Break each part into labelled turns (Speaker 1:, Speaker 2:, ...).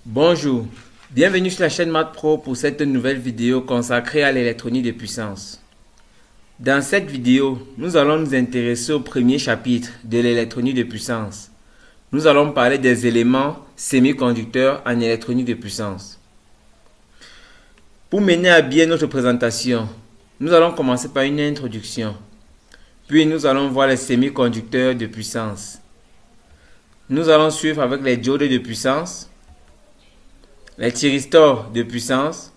Speaker 1: Bonjour, bienvenue sur la chaîne Math Pro pour cette nouvelle vidéo consacrée à l'électronique de puissance. Dans cette vidéo, nous allons nous intéresser au premier chapitre de l'électronique de puissance. Nous allons parler des éléments semi-conducteurs en électronique de puissance. Pour mener à bien notre présentation, nous allons commencer par une introduction. Puis nous allons voir les semi-conducteurs de puissance. Nous allons suivre avec les diodes de puissance, les thyristors de puissance,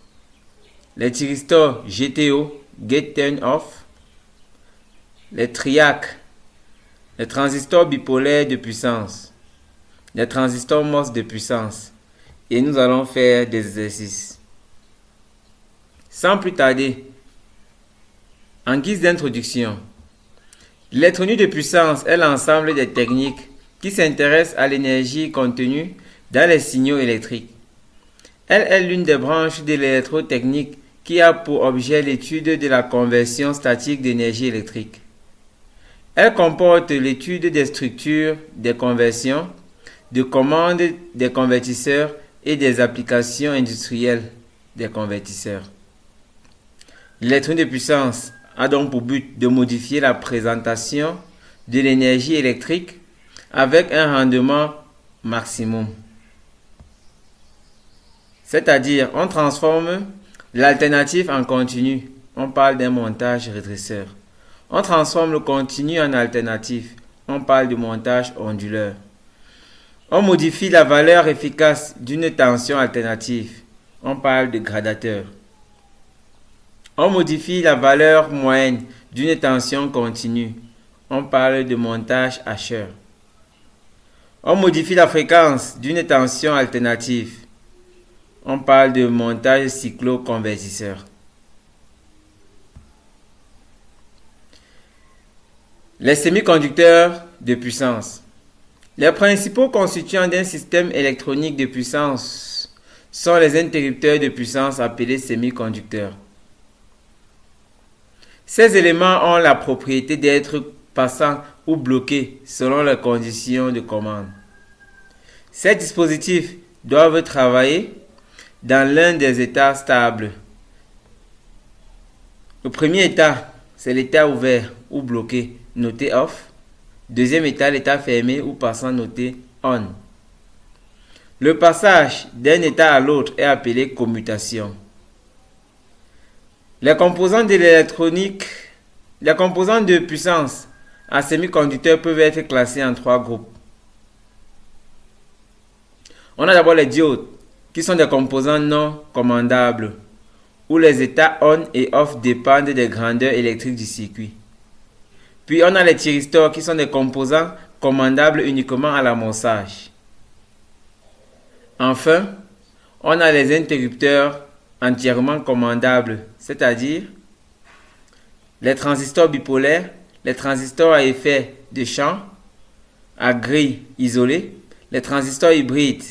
Speaker 1: les thyristors GTO, Gate Turn Off, les triacs, les transistors bipolaires de puissance, les transistors MOS de puissance, et nous allons faire des exercices. Sans plus tarder, en guise d'introduction, l'électronique de puissance est l'ensemble des techniques qui s'intéressent à l'énergie contenue dans les signaux électriques. Elle est l'une des branches de l'électrotechnique qui a pour objet l'étude de la conversion statique d'énergie électrique. Elle comporte l'étude des structures des conversions, de commandes des convertisseurs et des applications industrielles des convertisseurs. L'électronique de puissance a donc pour but de modifier la présentation de l'énergie électrique avec un rendement maximum. C'est-à-dire, on transforme l'alternatif en continu. On parle d'un montage rétréceur. On transforme le continu en alternatif. On parle de montage onduleur. On modifie la valeur efficace d'une tension alternative. On parle de gradateur. On modifie la valeur moyenne d'une tension continue. On parle de montage hacheur. On modifie la fréquence d'une tension alternative. On parle de montage cycloconvertisseur. Les semi-conducteurs de puissance. Les principaux constituants d'un système électronique de puissance sont les interrupteurs de puissance appelés semi-conducteurs. Ces éléments ont la propriété d'être passants ou bloqués selon les conditions de commande. Ces dispositifs doivent travailler dans l'un des états stables. Le premier état, c'est l'état ouvert ou bloqué, noté off. Deuxième état, l'état fermé ou passant, noté on. Le passage d'un état à l'autre est appelé commutation. Les composants de l'électronique, les composants de puissance en semi-conducteurs peuvent être classés en trois groupes. On a d'abord les diodes, qui sont des composants non commandables, où les états on et off dépendent des grandeurs électriques du circuit. Puis on a les thyristors, qui sont des composants commandables uniquement à l'amorçage. Enfin, on a les interrupteurs entièrement commandables, c'est-à-dire les transistors bipolaires, les transistors à effet de champ, à grille isolée, les transistors hybrides,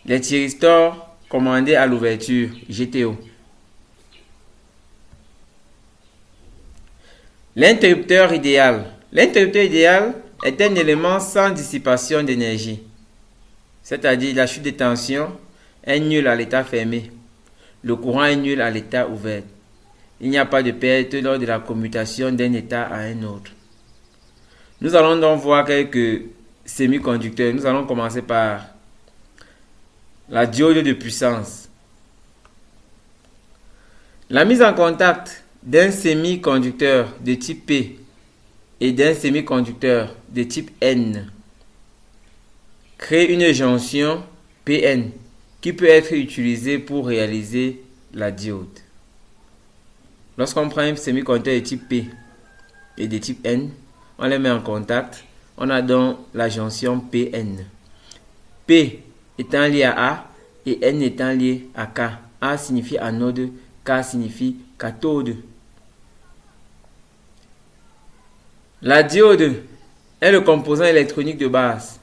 Speaker 1: les thyristors commandés à l'ouverture, GTO. L'interrupteur idéal. L'interrupteur idéal est un élément sans dissipation d'énergie, c'est-à-dire la chute de tension est nulle à l'état fermé. Le courant est nul à l'état ouvert. Il n'y a pas de perte lors de la commutation d'un état à un autre. Nous allons donc voir quelques semi-conducteurs. Nous allons commencer par la diode de puissance. La mise en contact d'un semi-conducteur de type P et d'un semi-conducteur de type N crée une jonction PN qui peut être utilisée pour réaliser la diode. Lorsqu'on prend un semi-conducteur de type P et de type N, on les met en contact, on a donc la jonction PN. P étant lié à A et N étant lié à K. A signifie anode, K signifie cathode. La diode est le composant électronique de base.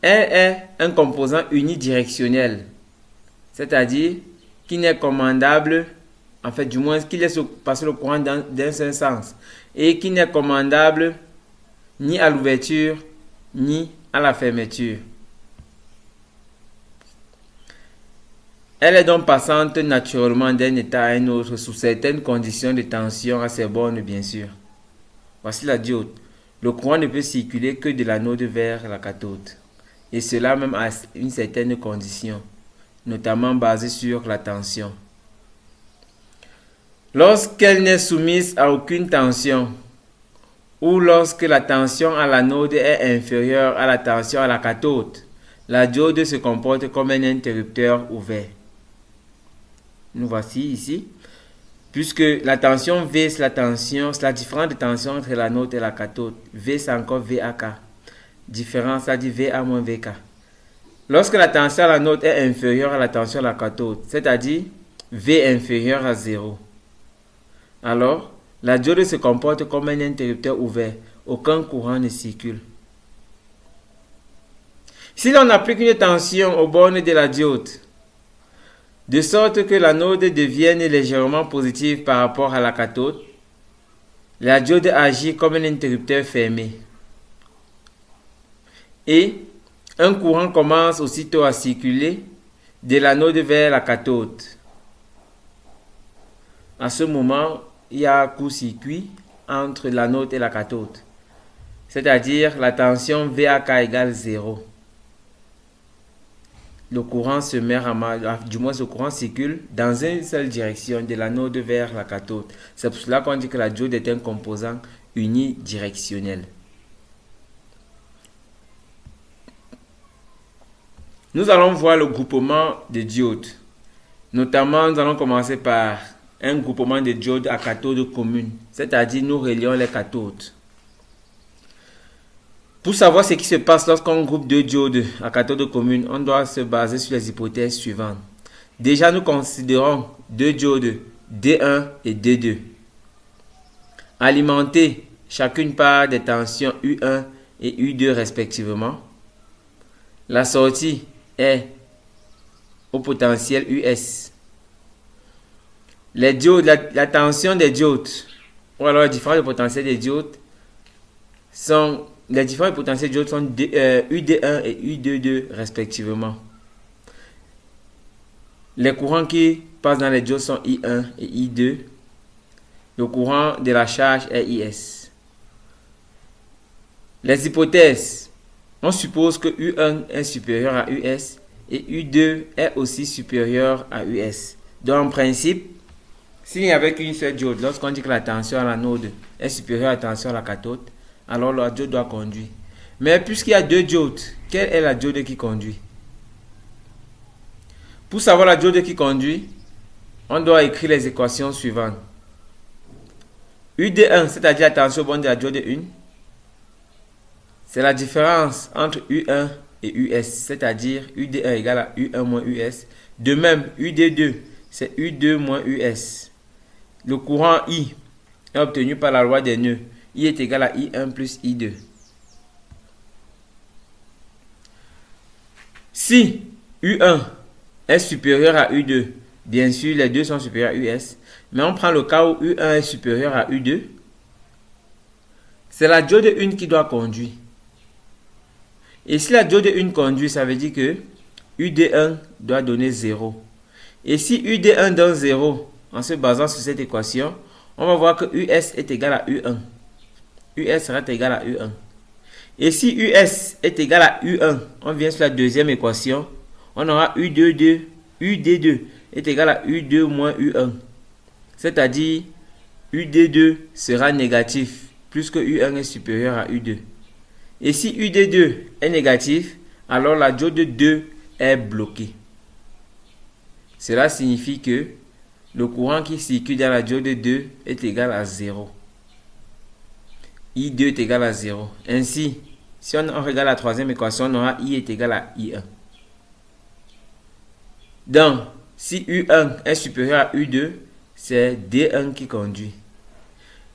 Speaker 1: Elle est un composant unidirectionnel, c'est-à-dire qui n'est commandable, en fait du moins qui laisse passer le courant d'un seul sens, et qui n'est commandable ni à l'ouverture ni à la fermeture. Elle est donc passante naturellement d'un état à un autre sous certaines conditions de tension à ses bornes, bien sûr. Voici la diode. Le courant ne peut circuler que de l'anode vers la cathode. Et cela même à une certaine condition, notamment basée sur la tension. Lorsqu'elle n'est soumise à aucune tension, ou lorsque la tension à l'anode est inférieure à la tension à la cathode, la diode se comporte comme un interrupteur ouvert. Nous voici ici. Puisque la tension V, c'est la différence de tension entre l'anode et la cathode. V, c'est encore VAK. Différence, ça dit VA moins VK. Lorsque la tension à l'anode est inférieure à la tension à la cathode, c'est-à-dire V inférieur à 0, alors la diode se comporte comme un interrupteur ouvert. Aucun courant ne circule. Si l'on applique une tension aux bornes de la diode, de sorte que l'anode devienne légèrement positive par rapport à la cathode, la diode agit comme un interrupteur fermé. Et un courant commence aussitôt à circuler de l'anode vers la cathode. À ce moment, il y a un court-circuit entre l'anode et la cathode, c'est-à-dire la tension VAK égale 0. Le courant se met du moins ce courant circule dans une seule direction, de l'anode vers la cathode. C'est pour cela qu'on dit que la diode est un composant unidirectionnel. Nous allons voir le groupement de diodes. Notamment, nous allons commencer par un groupement de diodes à cathode commune, c'est-à-dire nous relions les cathodes. Pour savoir ce qui se passe lorsqu'on groupe deux diodes à cathode commune, on doit se baser sur les hypothèses suivantes. Déjà, nous considérons deux diodes D1 et D2, alimentés chacune par des tensions U1 et U2 respectivement. La sortie est au potentiel US. Les diodes, la tension des diodes, ou alors les différents potentiels des diodes sont... Les différents potentiels diodes sont UD1 et UD2 respectivement. Les courants qui passent dans les diodes sont I1 et I2. Le courant de la charge est IS. Les hypothèses. On suppose que U1 est supérieur à US et U2 est aussi supérieur à US. Donc en principe, s'il n'y avait qu'une seule diode, lorsqu'on dit que la tension à l'anode est supérieure à la tension à la cathode, alors la diode doit conduire. Mais puisqu'il y a deux diodes, quelle est la diode qui conduit? Pour savoir la diode qui conduit, on doit écrire les équations suivantes. UD1, c'est-à-dire la tension borne de la diode 1, c'est la différence entre U1 et US, c'est-à-dire UD1 égale à U1 moins US. De même, UD2, c'est U2 moins US. Le courant I est obtenu par la loi des nœuds. I est égal à I1 plus I2. Si U1 est supérieur à U2, bien sûr les deux sont supérieurs à US, mais on prend le cas où U1 est supérieur à U2, c'est la diode 1 qui doit conduire. Et si la diode 1 conduit, ça veut dire que UD1 doit donner 0. Et si UD1 donne 0, en se basant sur cette équation, on va voir que US est égal à U1. US sera égal à U1. Et si US est égal à U1, on vient sur la deuxième équation, on aura UD2 est égal à U2 moins U1. C'est-à-dire, UD2 sera négatif, puisque U1 est supérieur à U2. Et si UD2 est négatif, alors la diode 2 est bloquée. Cela signifie que le courant qui circule dans la diode 2 est égal à 0. I2 est égal à 0. Ainsi, si on regarde la troisième équation, on aura I est égal à I1. Donc, si U1 est supérieur à U2, c'est D1 qui conduit.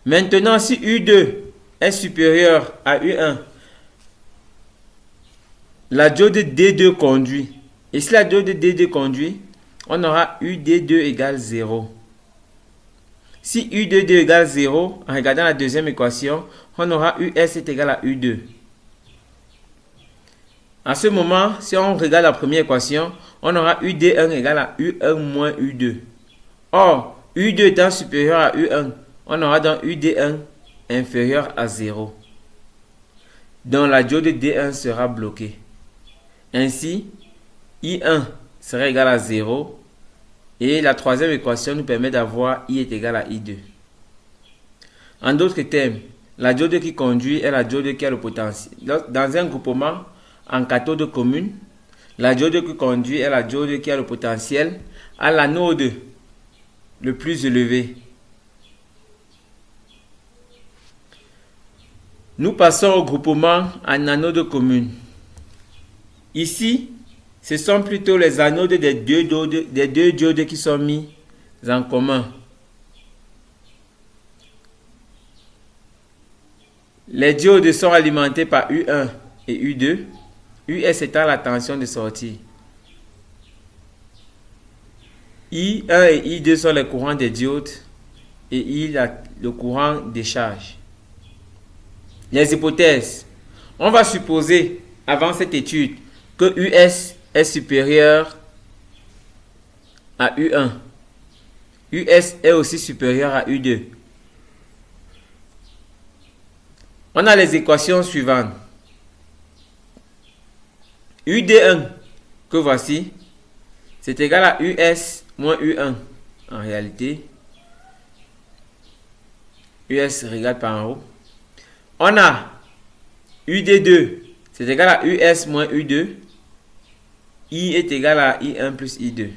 Speaker 1: Maintenant, si U2 est supérieur à U1, la diode D2 conduit. Et si la diode D2 conduit, on aura UD2 égale 0. Si UD2 égale 0, en regardant la deuxième équation, on aura US est égal à U2. À ce moment, si on regarde la première équation, on aura UD1 égale à U1 moins U2. Or, U2 étant supérieur à U1, on aura donc UD1 inférieur à 0. Donc la diode D1 sera bloquée. Ainsi, I1 sera égal à 0 et la troisième équation nous permet d'avoir I est égal à I2. En d'autres termes, la diode qui conduit est la diode qui a le potentiel. Dans un groupement en cathode commune, la diode qui conduit est la diode qui a le potentiel à l'anode le plus élevé. Nous passons au groupement en anodes communes. Ici, ce sont plutôt les anodes des deux diodes qui sont mis en commun. Les diodes sont alimentés par U1 et U2, US étant la tension de sortie. I1 et I2 sont les courants des diodes et I le courant des charges. Les hypothèses. On va supposer, avant cette étude, que US est supérieur à U1. US est aussi supérieur à U2. On a les équations suivantes. UD1, que voici, c'est égal à US moins U1. En réalité, US regarde par en haut. On a UD2, c'est égal à US moins U2. I est égal à I1 plus I2.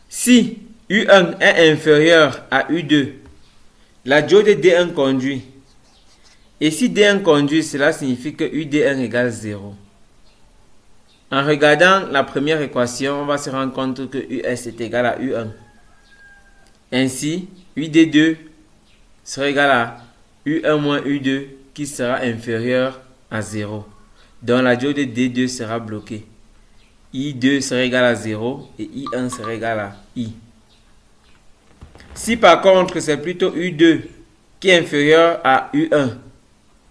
Speaker 1: Si U1 est inférieur à U2, la diode D1 conduit. Et si D1 conduit, cela signifie que UD1 égale 0. En regardant la première équation, on va se rendre compte que US est égal à U1. Ainsi, UD2 sera égal à U1 moins U2 qui sera inférieur à 0. Donc la diode D2 sera bloquée. I2 sera égal à 0 et I1 sera égal à I. Si par contre c'est plutôt U2 qui est inférieur à U1,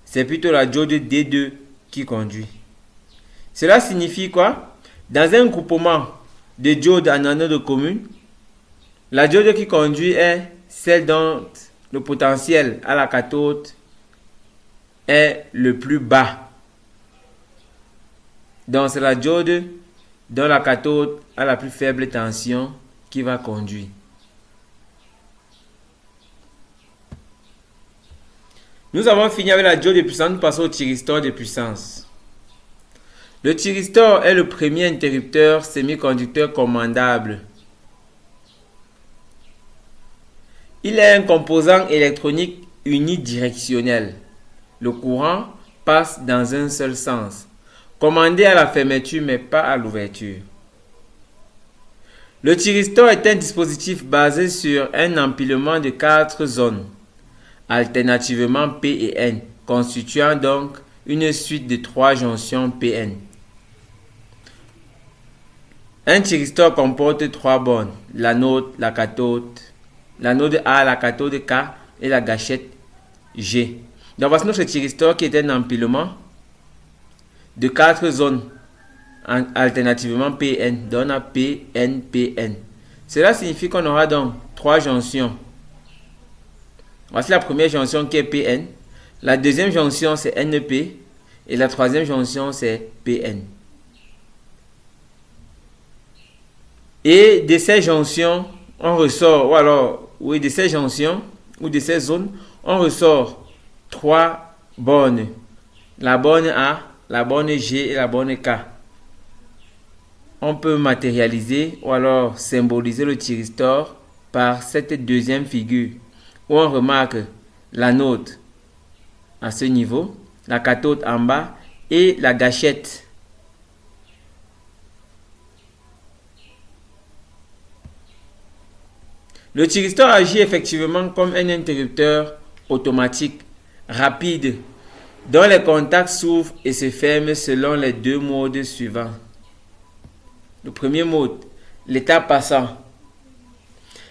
Speaker 1: c'est plutôt la diode D2 qui conduit. Cela signifie quoi? Dans un groupement de diodes en anode commune, la diode qui conduit est celle dont le potentiel à la cathode est le plus bas. Donc c'est la diode dont la cathode a la plus faible tension qui va conduire. Nous avons fini avec la diode de puissance, nous passons au thyristor de puissance. Le thyristor est le premier interrupteur semi-conducteur commandable. Il est un composant électronique unidirectionnel. Le courant passe dans un seul sens, commandé à la fermeture mais pas à l'ouverture. Le thyristor est un dispositif basé sur un empilement de 4 zones, alternativement P et N, constituant donc une suite de 3 jonctions Pn. Un thyristor comporte 3 bornes, l'anode, la cathode, l'anode A, la cathode K et la gâchette G. Donc voici notre thyristor qui est un empilement de 4 zones alternativement Pn, donc on a Pn, Pn. Cela signifie qu'on aura donc 3 jonctions. Voici la première jonction qui est Pn, la deuxième jonction c'est Np et la troisième jonction c'est Pn. Et de ces jonctions, on ressort, de ces jonctions ou de ces zones, on ressort 3 bornes. La borne A, la borne G et la borne K. On peut matérialiser ou alors symboliser le thyristor par cette deuxième figure où on remarque l'anode à ce niveau, la cathode en bas et la gâchette. Le thyristor agit effectivement comme un interrupteur automatique, rapide, dont les contacts s'ouvrent et se ferment selon les 2 modes suivants. Le premier mode, l'état passant.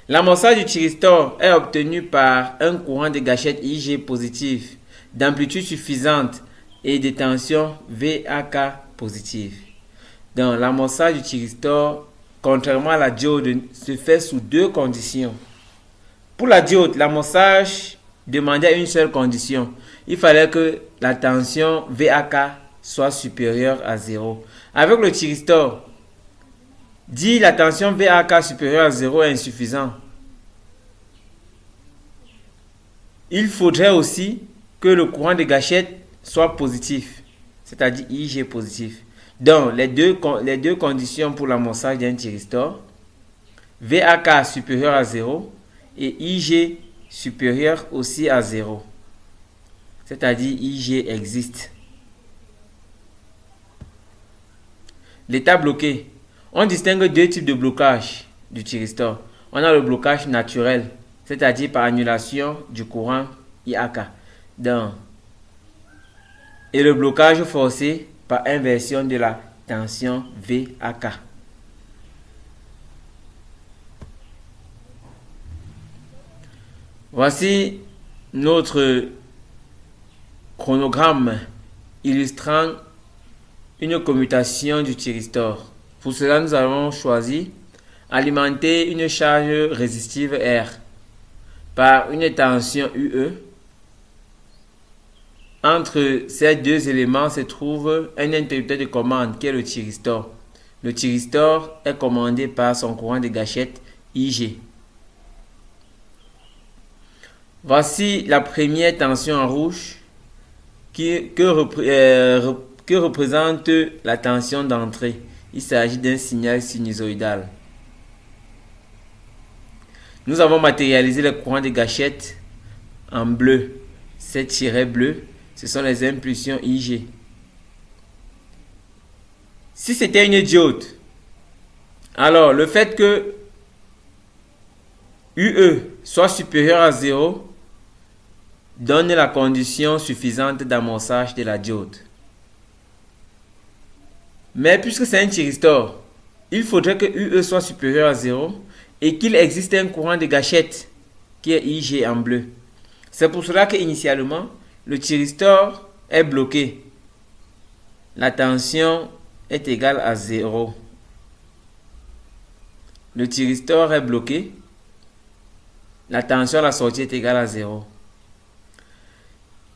Speaker 1: L'amorçage du thyristor est obtenu par un courant de gâchette Ig positif, d'amplitude suffisante et de tension VAK positive. Donc, l'amorçage du thyristor, contrairement à la diode, se fait sous deux conditions. Pour la diode, l'amorçage demandait une seule condition. Il fallait que la tension VAK soit supérieure à 0. Avec le thyristor, dit la tension VAK supérieure à 0 est insuffisant. Il faudrait aussi que le courant de gâchette soit positif, c'est-à-dire IG positif. Donc, les deux conditions pour l'amorçage d'un thyristor, VAK supérieur à 0 et IG supérieur aussi à 0. C'est-à-dire IG existe. L'état bloqué. On distingue deux types de blocage du thyristor. On a le blocage naturel, c'est-à-dire par annulation du courant IAK. Et le blocage forcé par inversion de la tension VAK. Voici notre chronogramme illustrant une commutation du thyristor. Pour cela, nous avons choisi alimenter une charge résistive R par une tension UE. Entre ces deux éléments se trouve un interrupteur de commande qui est le thyristor. Le thyristor est commandé par son courant de gâchette IG. Voici la première tension en rouge que représente la tension d'entrée. Il s'agit d'un signal sinusoïdal. Nous avons matérialisé le courant de gâchette en bleu. Ces tirets bleus, ce sont les impulsions IG. Si c'était une diode, alors le fait que UE soit supérieur à 0 donne la condition suffisante d'amorçage de la diode. Mais puisque c'est un thyristor, il faudrait que UE soit supérieur à 0 et qu'il existe un courant de gâchette qui est IG en bleu. C'est pour cela qu'initialement, le thyristor est bloqué. La tension est égale à 0. Le thyristor est bloqué. La tension à la sortie est égale à 0.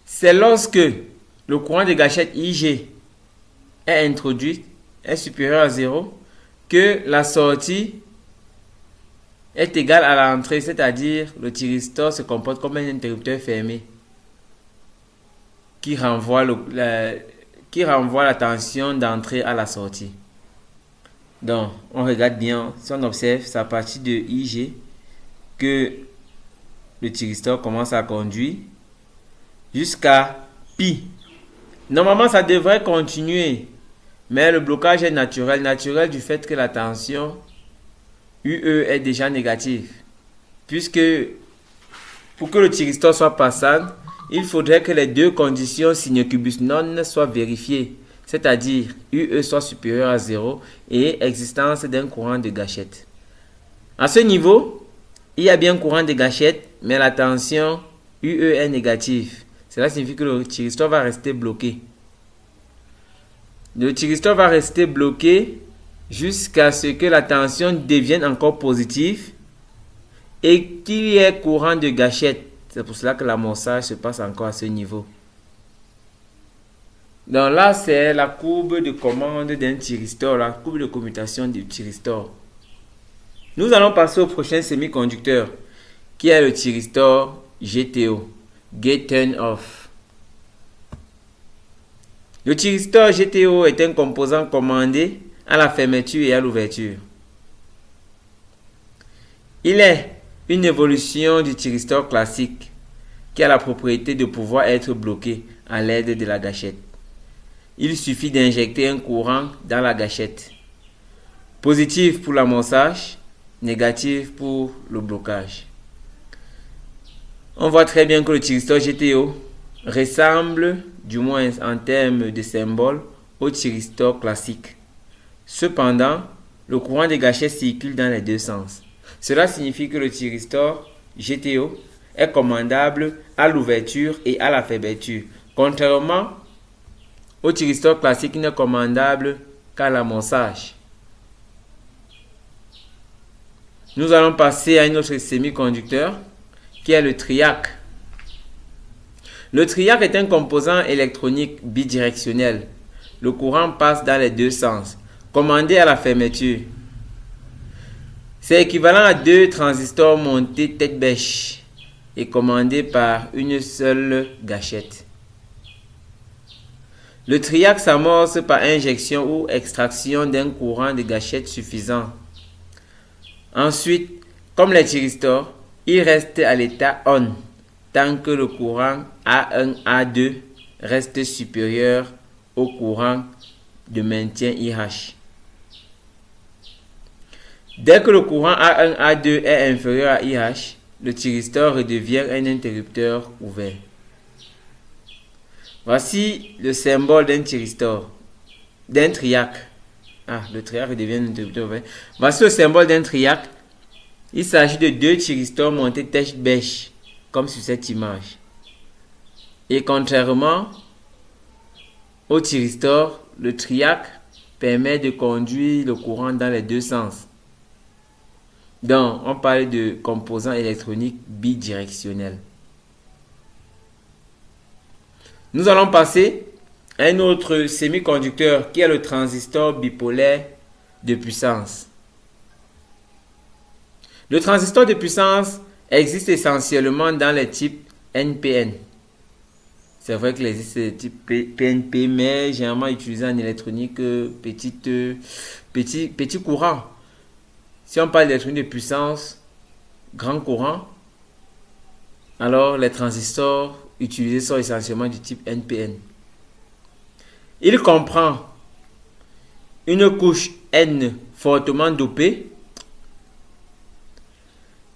Speaker 1: C'est lorsque le courant de gâchette IG est introduit, est supérieur à 0, que la sortie est égale à l'entrée, c'est-à-dire le thyristor se comporte comme un interrupteur fermé qui renvoie la tension d'entrée à la sortie. Donc, on regarde bien, si on observe, c'est à partir de IG que le thyristor commence à conduire jusqu'à pi. Normalement, ça devrait continuer, mais le blocage est naturel du fait que la tension UE est déjà négative. Puisque pour que le thyristor soit passable, il faudrait que les deux conditions sinus non soient vérifiées, c'est-à-dire UE soit supérieur à 0 et existence d'un courant de gâchette. À ce niveau, il y a bien courant de gâchette, mais la tension UE est négative. Cela signifie que le thyristor va rester bloqué. Le thyristor va rester bloqué jusqu'à ce que la tension devienne encore positive et qu'il y ait courant de gâchette. C'est pour cela que l'amorçage se passe encore à ce niveau. Donc là, c'est la courbe de commande d'un thyristor, la courbe de commutation du thyristor. Nous allons passer au prochain semi-conducteur, qui est le thyristor GTO, Gate Turn Off. Le thyristor GTO est un composant commandé à la fermeture et à l'ouverture. Il est une évolution du thyristor classique qui a la propriété de pouvoir être bloqué à l'aide de la gâchette. Il suffit d'injecter un courant dans la gâchette. Positif pour l'amorçage, négatif pour le blocage. On voit très bien que le thyristor GTO ressemble, du moins en termes de symbole, au thyristor classique. Cependant, le courant de gâchette circule dans les deux sens. Cela signifie que le thyristor GTO est commandable à l'ouverture et à la fermeture, contrairement au thyristor classique qui n'est commandable qu'à l'amorçage. Nous allons passer à un autre semi-conducteur qui est le triac. Le triac est un composant électronique bidirectionnel. Le courant passe dans les deux sens, commandé à la fermeture. C'est équivalent à deux transistors montés tête bêche et commandés par une seule gâchette. Le triac s'amorce par injection ou extraction d'un courant de gâchette suffisant. Ensuite, comme les thyristors, il reste à l'état on tant que le courant A1, A2 reste supérieur au courant de maintien IH. Dès que le courant A1, A2 est inférieur à IH, le thyristor redevient un interrupteur ouvert. Voici le symbole d'un thyristor, d'un triac. Le triac devient un interrupteur ouvert. Voici le symbole d'un triac. Il s'agit de deux thyristors montés tête bêche, comme sur cette image. Et contrairement au thyristor, le triac permet de conduire le courant dans les deux sens. Donc, on parle de composants électroniques bidirectionnels. Nous allons passer à un autre semi-conducteur qui est le transistor bipolaire de puissance. Le transistor de puissance existe essentiellement dans les types NPN. C'est vrai qu'il existe des types PNP, mais généralement utilisé en électronique petit courant. Si on parle d'électronique de puissance, grand courant, alors les transistors utilisés sont essentiellement du type NPN. Il comprend une couche N fortement dopée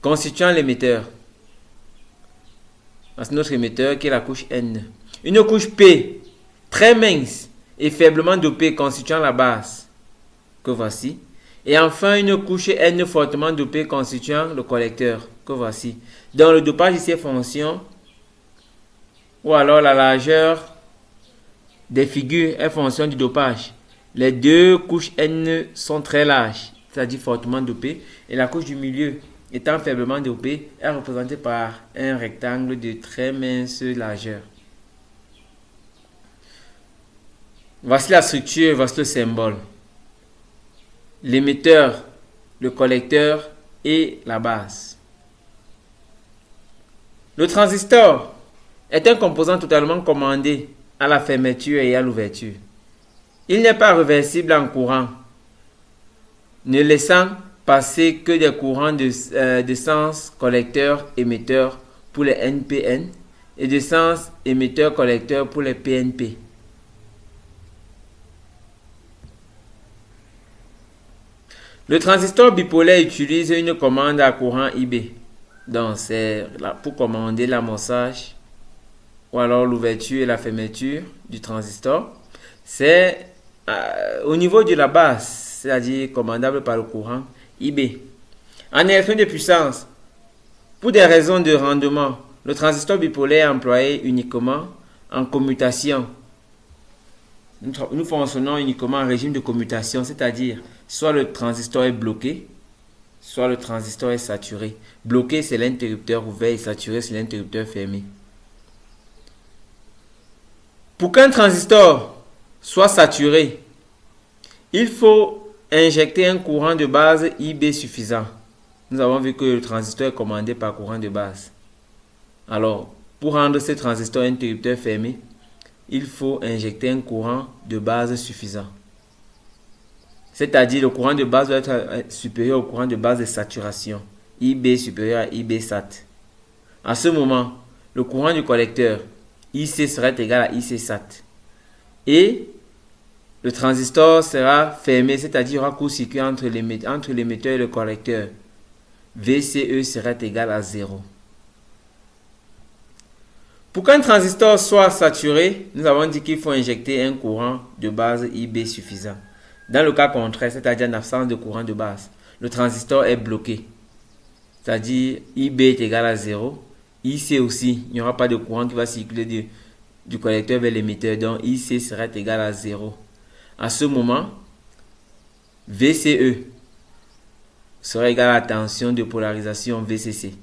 Speaker 1: constituant l'émetteur. C'est notre émetteur qui est la couche N. Une couche P très mince et faiblement dopée constituant la base que voici. Et enfin une couche N fortement dopée constituant le collecteur que voici. Donc le dopage ici est fonction ou alors la largeur des figures est fonction du dopage. Les deux couches N sont très larges, c'est-à-dire fortement dopées, et la couche du milieu étant faiblement dopée est représentée par un rectangle de très mince largeur. Voici la structure, voici le symbole. L'émetteur, le collecteur et la base. Le transistor est un composant totalement commandé à la fermeture et à l'ouverture. Il n'est pas réversible en courant, ne laissant passer que des courants de sens collecteur-émetteur pour les NPN et de sens émetteur-collecteur pour les PNP. Le transistor bipolaire utilise une commande à courant IB. Donc c'est pour commander l'amorçage ou alors l'ouverture et la fermeture du transistor. C'est au niveau de la base, c'est-à-dire commandable par le courant IB. En électronique de puissance, pour des raisons de rendement, le transistor bipolaire est employé uniquement en commutation. Nous fonctionnons uniquement en régime de commutation, c'est-à-dire soit le transistor est bloqué, soit le transistor est saturé. Bloqué, c'est l'interrupteur ouvert et saturé, c'est l'interrupteur fermé. Pour qu'un transistor soit saturé, il faut injecter un courant de base IB suffisant. Nous avons vu que le transistor est commandé par courant de base. Alors, pour rendre ce transistor interrupteur fermé, il faut injecter un courant de base suffisant. C'est-à-dire le courant de base doit être supérieur au courant de base de saturation. IB supérieur à IB sat. À ce moment, le courant du collecteur IC sera égal à IC sat. Et le transistor sera fermé, c'est-à-dire il y aura court-circuit entre l'émetteur et le collecteur. VCE sera égal à 0. Pour qu'un transistor soit saturé, nous avons dit qu'il faut injecter un courant de base IB suffisant. Dans le cas contraire, c'est-à-dire en absence de courant de base, le transistor est bloqué. C'est-à-dire IB est égal à 0. IC aussi, il n'y aura pas de courant qui va circuler du collecteur vers l'émetteur. Donc IC sera égal à 0. À ce moment, VCE sera égal à la tension de polarisation VCC.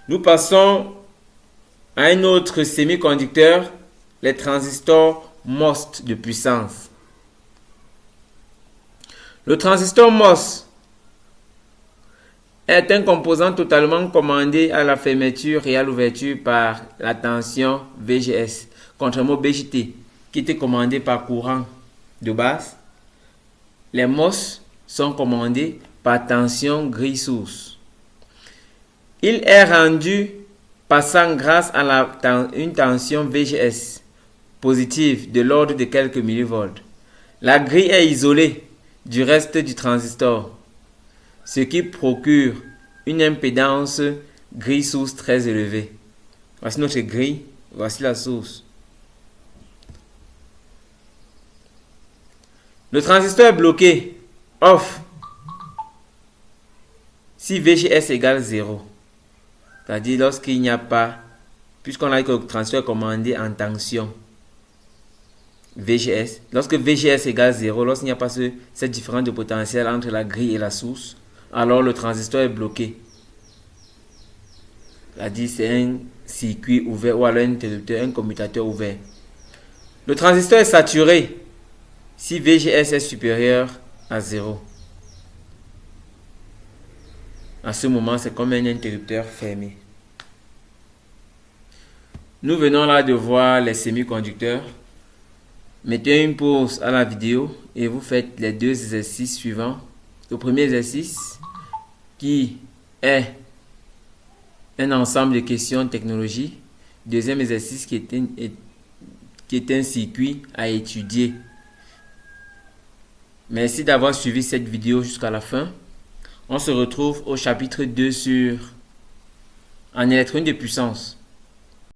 Speaker 1: Nous passons à un autre semi-conducteur, les transistors MOS de puissance. Le transistor MOS est un composant totalement commandé à la fermeture et à l'ouverture par la tension VGS, contrairement au BJT, qui était commandé par courant de base. Les MOS sont commandés par tension grille-source. Il est rendu passant grâce à une tension VGS positive de l'ordre de quelques millivolts. La grille est isolée du reste du transistor, ce qui procure une impédance grille-source très élevée. Voici notre grille, voici la source. Le transistor est bloqué, off, si VGS égale 0. C'est-à-dire lorsqu'il n'y a pas, puisqu'on a dit que le transistor est commandé en tension VGS, lorsque VGS égale 0, lorsqu'il n'y a pas cette différence de potentiel entre la grille et la source, alors le transistor est bloqué. C'est-à-dire c'est un circuit ouvert ou alors un interrupteur, un commutateur ouvert. Le transistor est saturé si VGS est supérieur à 0. À ce moment, c'est comme un interrupteur fermé. Nous venons là de voir les semi-conducteurs. Mettez une pause à la vidéo et vous faites les deux exercices suivants. Le premier exercice qui est un ensemble de questions de technologie. Deuxième exercice qui est un circuit à étudier. Merci d'avoir suivi cette vidéo jusqu'à la fin. On se retrouve au chapitre 2 en électronique de puissance.